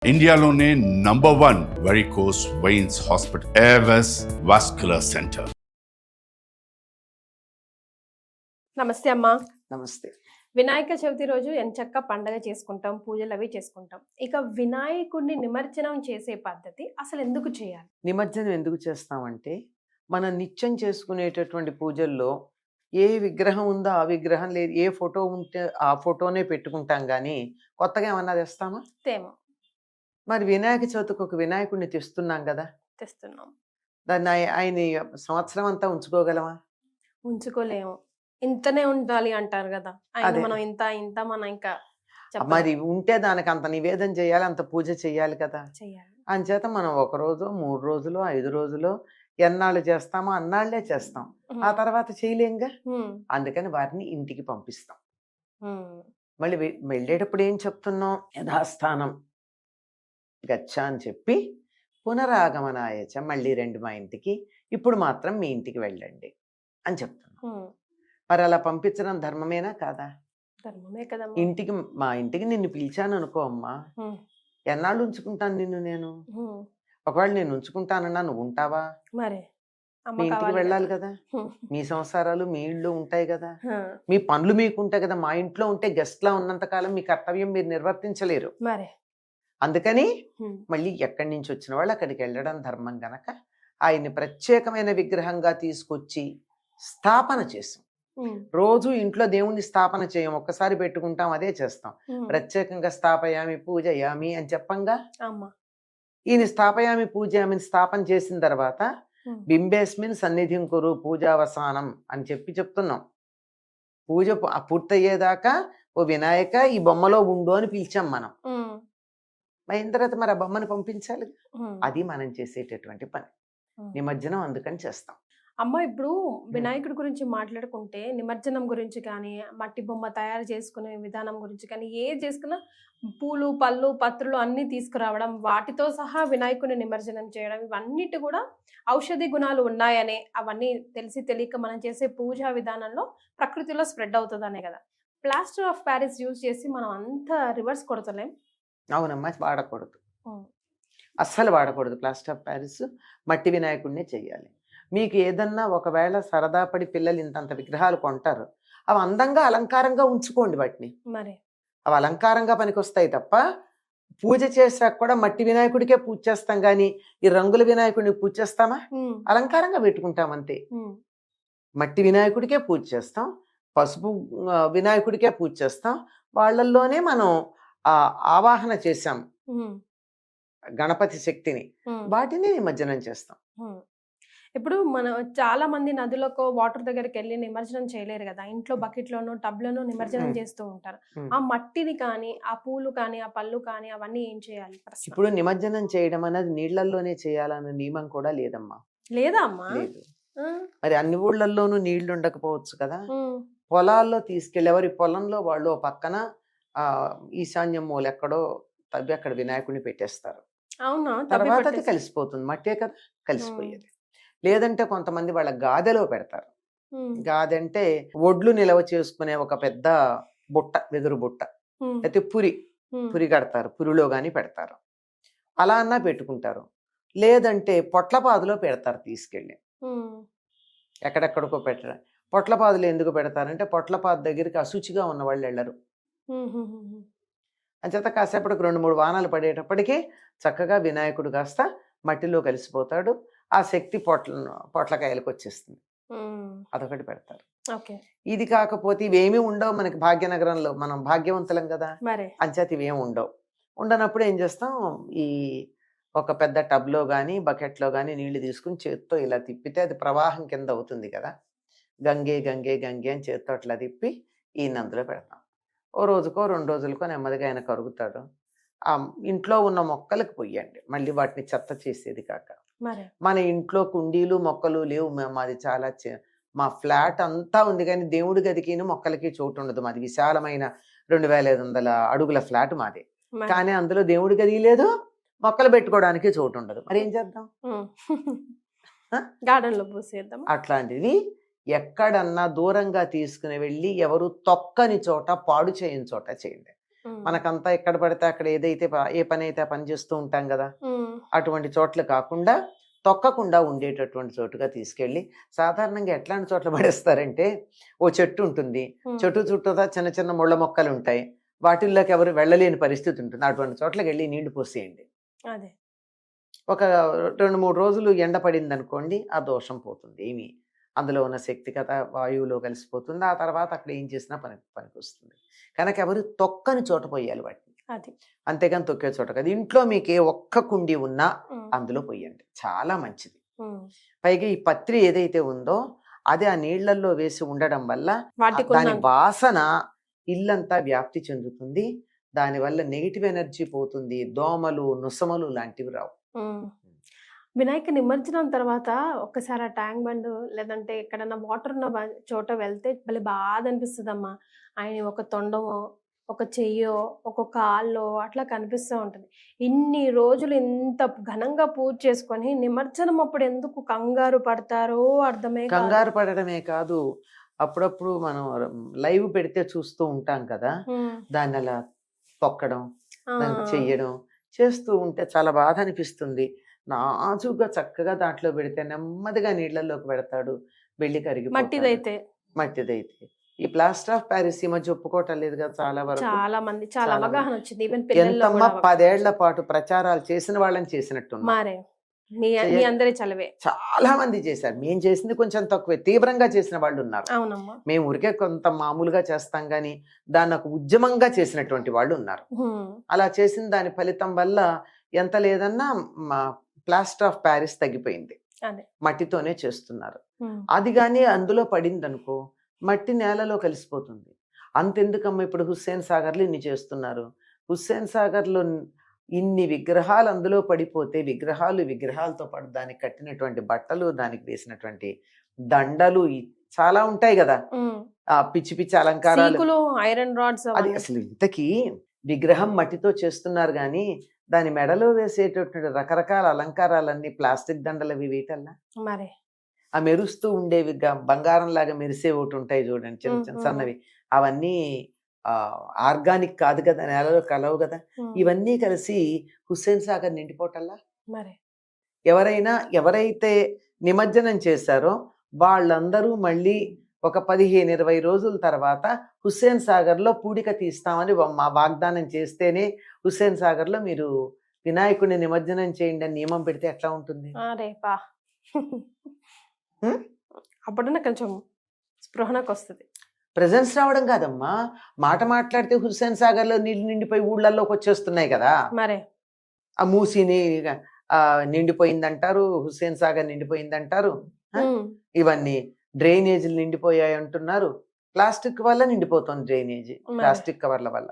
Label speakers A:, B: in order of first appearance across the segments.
A: ఇండియాలోనే #1 varicose veins hospital Avis vascular centre.
B: నమస్తే అమ్మా.
C: నమస్తే.
B: వినాయక చవితి రోజు ఎంచక్క పండగ చేసుకుంటాం, పూజలు అవి చేసుకుంటాం. ఇక వినాయకుడిని నిమజ్జనం చేసే పద్ధతి అసలు ఎందుకు చేయాలి?
C: నిమజ్జనం ఎందుకు చేస్తామంటే మనం నిత్యం చేసుకునేటటువంటి పూజల్లో ఏ విగ్రహం ఉందో ఆ విగ్రహం, లేదు ఏ ఫోటో ఉంటే ఆ ఫోటోనే పెట్టుకుంటాం కానీ కొత్తగా ఏమన్నా తెస్తామా?
B: తేమో
C: మరి వినాయక చవితికి ఒక వినాయకుడిని తెస్తున్నాం కదా,
B: తెస్తున్నాం,
C: దాన్ని ఆయన సంవత్సరం అంతా ఉంచుకోగలమా?
B: ఉంచుకోలేము. ఇంతనే ఉండాలి అంటారు కదా, ఆయన
C: అదే.
B: మనం ఇంత ఇంత మనం ఇంకా చెప్పలేం.
C: మరి ఉంటే దానికి అంత నివేదన చేయాలి, అంత పూజ చేయాలి కదా.
B: చెయ్యాలి.
C: అంచేత మనం 1 రోజు 3 రోజులు 5 రోజులు ఎన్నాళ్ళు చేస్తామో అన్నాళ్లే చేస్తాం, ఆ తర్వాత చేయలేంగా. అందుకని వారిని ఇంటికి పంపిస్తాం. మళ్ళీ వెళ్ళేటప్పుడు ఏం చెప్తున్నాం? యథాస్థానం గచ్చ అని చెప్పి పునరాగమనాయచ, మళ్ళీ రండి మా ఇంటికి, ఇప్పుడు మాత్రం మీ ఇంటికి వెళ్ళండి అని చెప్తున్నాం. మరి అలా పంపించడం ధర్మమేనా కాదా?
B: ధర్మమే కదమ్మా.
C: ఇంటికి, మా ఇంటికి నిన్ను పిలిచాను అనుకో అమ్మా, ఎన్నాళ్ళు ఉంచుకుంటాను నిన్ను నేను? ఒకవేళ నేను ఉంచుకుంటానన్నా నువ్వు ఉంటావా?
B: మరి
C: మీ ఇంటికి వెళ్ళాలి కదా, మీ సంసారాలు మీ ఇళ్ళు ఉంటాయి కదా, మీ పనులు మీకు ఉంటాయి కదా. మా ఇంట్లో ఉంటే గెస్ట్ లా ఉన్నంత కాలం మీ కర్తవ్యం మీరు నిర్వర్తించలేరు.
B: మరి
C: అందుకని మళ్ళీ ఎక్కడి నుంచి వచ్చిన వాళ్ళు అక్కడికి వెళ్ళడం ధర్మం గనక ఆయన్ని ప్రత్యేకమైన విగ్రహంగా తీసుకొచ్చి స్థాపన చేసాం. రోజు ఇంట్లో దేవుణ్ణి స్థాపన చేయం, ఒక్కసారి పెట్టుకుంటాం, అదే చేస్తాం. ప్రత్యేకంగా స్థాపయామి పూజయామి అని చెప్పంగా. ఈయన స్థాపయామి పూజయామిని స్థాపన చేసిన తర్వాత బింబేస్మిన్ సన్నిధిం కురు పూజావసానం అని చెప్తున్నాం. పూజ పూర్తయ్యేదాకా ఓ వినాయక ఈ బొమ్మలో ఉండు అని పిలిచాం మనం. అయిన తర్వాత మరి ఆ బొమ్మను పంపించాలి. అది మనం చేసేటటువంటి పని, నిమజ్జనం అందుకని చేస్తాం.
B: అమ్మ, ఇప్పుడు వినాయకుడి గురించి మాట్లాడుకుంటే నిమజ్జనం గురించి కానీ, మట్టి బొమ్మ తయారు చేసుకునే విధానం గురించి కానీ, ఏది చేసుకున్నా పూలు పళ్ళు పత్రులు అన్నీ తీసుకురావడం, వాటితో సహా వినాయకుడిని నిమజ్జనం చేయడం, ఇవన్నిటి కూడా ఔషధి గుణాలు ఉన్నాయనే, అవన్నీ తెలిసి తెలియక మనం చేసే పూజా విధానంలో ప్రకృతిలో స్ప్రెడ్ అవుతుందనే కదా. ప్లాస్టర్ ఆఫ్ ప్యారిస్ యూజ్ చేసి మనం అంత రివర్స్ కొడతలేం.
C: అవునమ్మా, వాడకూడదు, అస్సలు వాడకూడదు. ప్లాస్టర్ ఆఫ్ ప్యారిస్ మట్టి వినాయకుడినే చెయ్యాలి. మీకు ఏదన్నా ఒకవేళ సరదా పడి పిల్లలు ఇంతంత విగ్రహాలు కొంటారు, అవి అందంగా అలంకారంగా ఉంచుకోండి. వాటిని
B: మరి
C: అవి అలంకారంగా పనికొస్తాయి తప్ప పూజ చేసాక కూడా మట్టి వినాయకుడికే పూజ చేస్తాం కానీ ఈ రంగుల వినాయకుడిని పూజ చేస్తామా? అలంకారంగా పెట్టుకుంటాం అంతే. మట్టి వినాయకుడికే పూజ చేస్తాం, పసుపు వినాయకుడికే పూజ చేస్తాం. వాళ్ళల్లోనే మనం ఆవాహన చేశాం గణపతి శక్తిని, వాటిని నిమజ్జనం చేస్తాం.
B: ఇప్పుడు మనం చాలా మంది నదులకు వాటర్ దగ్గరికి వెళ్ళి నిమజ్జనం చేయలేరు కదా, ఇంట్లో బకెట్లోనూ టబ్లోనూ నిమజ్జనం చేస్తూ ఉంటారు. ఆ మట్టిని కానీ, ఆ పూలు కానీ, ఆ పళ్ళు కానీ, అవన్నీ ఏం చేయాలి?
C: ఇప్పుడు నిమజ్జనం చేయడం అనేది నీళ్లలోనే చేయాలన్న నియమం కూడా లేదమ్మా.
B: లేదా అమ్మా?
C: లేదు. మరి అన్ని ఊళ్ళల్లోనూ నీళ్లు ఉండకపోవచ్చు కదా. పొలాల్లో తీసుకెళ్ళి ఎవరి పొలంలో వాళ్ళు పక్కన ఈశాన్యం మూల ఎక్కడో తవ్వి అక్కడ వినాయకుడిని పెట్టేస్తారు.
B: అవునా?
C: తర్వాత అది కలిసిపోతుంది, మట్టే కదా కలిసిపోయేది. లేదంటే కొంతమంది వాళ్ళ గాదెలో పెడతారు. గాదె అంటే ఒడ్లు నిల్వ చేసుకునే ఒక పెద్ద బుట్ట, వెదురు బుట్ట, అయితే పురి కడతారు, పురిలో కానీ పెడతారు. అలా అన్నా పెట్టుకుంటారు. లేదంటే పొట్లపాదులో పెడతారు తీసుకెళ్ళి. ఎక్కడెక్కడికో పెట్టడం. పొట్లపాదులు ఎందుకు పెడతారంటే పొట్లపాదు దగ్గరికి అశుచిగా ఉన్న వాళ్ళు వెళ్ళరు. అంచేత కాసేపటికి 2-3 వానాలు పడేటప్పటికీ చక్కగా వినాయకుడు కాస్త మట్టిలో కలిసిపోతాడు. ఆ శక్తి పొట్లకాయలకు వచ్చేస్తుంది. అదొకటి పెడతారు. ఇది కాకపోతే ఇవేమీ ఉండవు మనకి భాగ్యనగరంలో, మనం భాగ్యవంతులం కదా, అంచేత ఇవేమి ఉండవు. ఉండనప్పుడు ఏం చేస్తాం, ఈ ఒక పెద్ద టబ్లో కానీ బకెట్లో కానీ నీళ్లు తీసుకుని చేత్తో ఇలా తిప్పితే అది ప్రవాహం కింద అవుతుంది కదా. గంగే గంగే గంగే అని చేత్తో అట్లా తిప్పి ఈయన అందులో పెడతాం. ఓ రోజుకో 2 రోజులకో నెమ్మదిగా ఆయన కరుగుతాడు. ఆ ఇంట్లో ఉన్న మొక్కలకు పొయ్యండి, మళ్ళీ వాటిని చెత్త చేసేది కాక. మన ఇంట్లో కుండీలు మొక్కలు లేవు, మాది చాలా మా ఫ్లాట్ అంతా ఉంది కానీ దేవుడి గదికి మొక్కలకి చోటు ఉండదు. మాది విశాలమైన 2500 అడుగుల ఫ్లాట్ మాది, కానీ అందులో దేవుడి గది లేదు, మొక్కలు పెట్టుకోవడానికి చోటు ఉండదు. మరి ఏం చేద్దాం?
B: గార్డెన్లో పోసేద్దాం.
C: అట్లాంటిది ఎక్కడన్నా దూరంగా తీసుకుని వెళ్ళి ఎవరు తొక్కని చోట, పాడు చేయని చోట చేయండి. మనకంతా ఎక్కడ పడితే అక్కడ ఏదైతే ఏ పని అయితే ఆ పని చేస్తూ ఉంటాం కదా, అటువంటి చోట్ల కాకుండా తొక్కకుండా ఉండేటటువంటి చోటుగా తీసుకెళ్ళి, సాధారణంగా ఎట్లాంటి చోట్ల పడేస్తారంటే, ఓ చెట్టు ఉంటుంది, చెట్టు చుట్టూతా చిన్న చిన్న ముళ్ళ మొక్కలు ఉంటాయి, వాటిల్లోకి ఎవరు వెళ్ళలేని పరిస్థితి ఉంటుంది. అటువంటి చోట్లకి వెళ్ళి నీళ్లు పోసేయండి.
B: అదే
C: ఒక 2-3 రోజులు ఎండ పడింది అనుకోండి, ఆ దోషం పోతుంది. ఏమి అందులో ఉన్న శక్తి కథ వాయువులో కలిసిపోతుంది. ఆ తర్వాత అక్కడ ఏం చేసినా పనికి వస్తుంది. కనుక ఎవరు తొక్కని చోట పోయాలి వాటిని,
B: అది
C: అంతేగాని తొక్కే చోట కదా. ఇంట్లో మీకు ఏ ఒక్క కుండి ఉన్నా అందులో పోయండి, చాలా మంచిది. పైగా ఈ పత్రి ఏదైతే ఉందో అది ఆ నీళ్లలో వేసి ఉండడం వల్ల దాని వాసన ఇల్లంతా వ్యాప్తి చెందుతుంది. దానివల్ల నెగిటివ్ ఎనర్జీ పోతుంది, దోమలు నుసమలు లాంటివి రావు.
B: వినాయక నిమజ్జనం తర్వాత ఒక్కసారి ఆ ట్యాంక్ బండ్ లేదంటే ఎక్కడన్నా వాటర్ ఉన్న చోట వెళ్తే భలే బాధ అనిపిస్తుంది అమ్మా. ఆయన ఒక తొండమో ఒక చెయ్యో ఒక కాల్లో అట్లా కనిపిస్తూ ఉంటుంది. ఇన్ని రోజులు ఇంత ఘనంగా పూజ చేసుకొని నిమజ్జనం అప్పుడు ఎందుకు కంగారు పడతారో అర్థమే కాదు.
C: కంగారు పడడమే కాదు, అప్పుడప్పుడు మనం లైవ్ పెడితే చూస్తూ ఉంటాం కదా, దాన్ని అలా తొక్కడం, దాన్ని చెయ్యడం చేస్తూ ఉంటే చాలా బాధ అనిపిస్తుంది. నాజుగా చక్కగా దాంట్లో పెడితే నెమ్మదిగా నీళ్లలోకి పెడతాడు, వెళ్ళి కరిగి మట్టిదైతే. ఈ ప్లాస్టర్ ఆఫ్ ప్యారిస్ ఈ మధ్య ఒప్పుకోవటం లేదు కదా, చాలా వరకు
B: చాలా మంది చాలా అవగాహన వచ్చింది.
C: ఎంతమ్మా 10 ఏళ్ల పాటు ప్రచారాలు చేసిన వాళ్ళని చేసినట్టున్నారు, చాలా మంది చేశారు. మేము చేసింది కొంచెం తక్కువే, తీవ్రంగా చేసిన వాళ్ళు ఉన్నారు. మేము ఊరికే కొంత మామూలుగా చేస్తాం గానీ దాన్ని ఒక ఉద్యమంగా చేసినటువంటి వాళ్ళు ఉన్నారు. అలా చేసిన దాని ఫలితం వల్ల ఎంత లేదన్నా ప్లాస్టర్ ఆఫ్ ప్యారిస్ తగ్గిపోయింది, మట్టితోనే చేస్తున్నారు. అది కానీ అందులో పడింది అనుకో, మట్టి నేలలో కలిసిపోతుంది. అంతెందుకమ్మా, ఇప్పుడు హుస్సేన్ సాగర్లో ఇన్ని చేస్తున్నారు. హుస్సేన్ సాగర్లో ఇన్ని విగ్రహాలు అందులో పడిపోతే విగ్రహాలతో పాటు దానికి కట్టినటువంటి బట్టలు, దానికి వేసినటువంటి దండలు చాలా ఉంటాయి కదా, ఆ పిచ్చి పిచ్చి అలంకారాలు,
B: ఐరన్ రాడ్స్.
C: అది అసలు ఇంతకీ విగ్రహం మట్టితో చేస్తున్నారు కానీ దాని మెడలో వేసేటటువంటి రకరకాల అలంకారాలన్నీ ప్లాస్టిక్ దండలు అవి వేయటల్లా.
B: మరి
C: ఆ మెరుస్తూ ఉండేవి బంగారం లాగా మెరిసే ఒకటి ఉంటాయి చూడండి, చిన్న చిన్న సన్నవి, అవన్నీ ఆర్గానిక్ కాదు కదా, నేలలో కలవు కదా. ఇవన్నీ కలిసి హుస్సేన్ సాగర్ నిండిపోవటల్లా.
B: మరి
C: ఎవరైతే నిమజ్జనం చేశారో వాళ్ళందరూ మళ్ళీ ఒక 15-20 రోజుల తర్వాత హుస్సేన్ సాగర్లో పూడిక తీస్తామని మా వాగ్దానం చేస్తేనే హుస్సేన్ సాగర్లో మీరు వినాయకుడిని నిమజ్జనం చేయండి అని నియమం పెడితే ఎట్లా ఉంటుంది?
B: అప్పుడన్నా కొంచెం స్పృహణకు వస్తుంది.
C: ప్రెజెన్స్ రావడం కాదమ్మా, మాట మాట్లాడితే హుస్సేన్ సాగర్లో నీళ్ళు నిండిపోయి ఊళ్ళల్లోకి వచ్చేస్తున్నాయి కదా.
B: మరే
C: ఆ మూసిని నిండిపోయిందంటారు, హుస్సేన్ సాగర్ నిండిపోయిందంటారు, ఇవన్నీ డ్రైనేజీలు నిండిపోయాయి అంటున్నారు. ప్లాస్టిక్ వల్ల నిండిపోతుంది డ్రైనేజీ, ప్లాస్టిక్ కవర్ల వల్ల.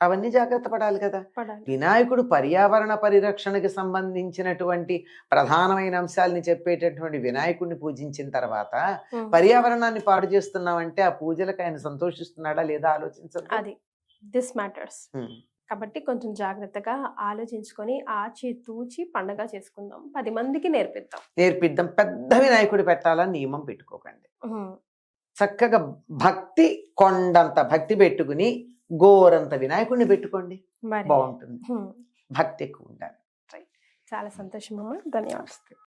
C: అవన్నీ జాగ్రత్త పడాలి కదా. వినాయకుడు పర్యావరణ పరిరక్షణకి సంబంధించినటువంటి ప్రధానమైన అంశాలని చెప్పేటటువంటి వినాయకుడిని పూజించిన తర్వాత పర్యావరణాన్ని పాడు చేస్తున్నామంటే ఆ పూజలకు ఆయన సంతోషిస్తున్నాడా లేదా ఆలోచించాలి.
B: అది దిస్ మ్యాటర్స్. కాబట్టి కొంచెం జాగ్రత్తగా ఆలోచించుకొని ఆచి తూచి పండగ చేసుకుందాం, 10 మందికి నేర్పిద్దాం. పెద్ద వినాయకుడు పెట్టాలని నియమం పెట్టుకోకండి. చక్కగా భక్తి, కొండంత భక్తి పెట్టుకుని గోరంత వినాయకుడిని పెట్టుకోండి, బాగుంటుంది. భక్తి ఎక్కువ ఉండాలి. చాలా సంతోషం అమ్మా, ధన్యవాదాలు.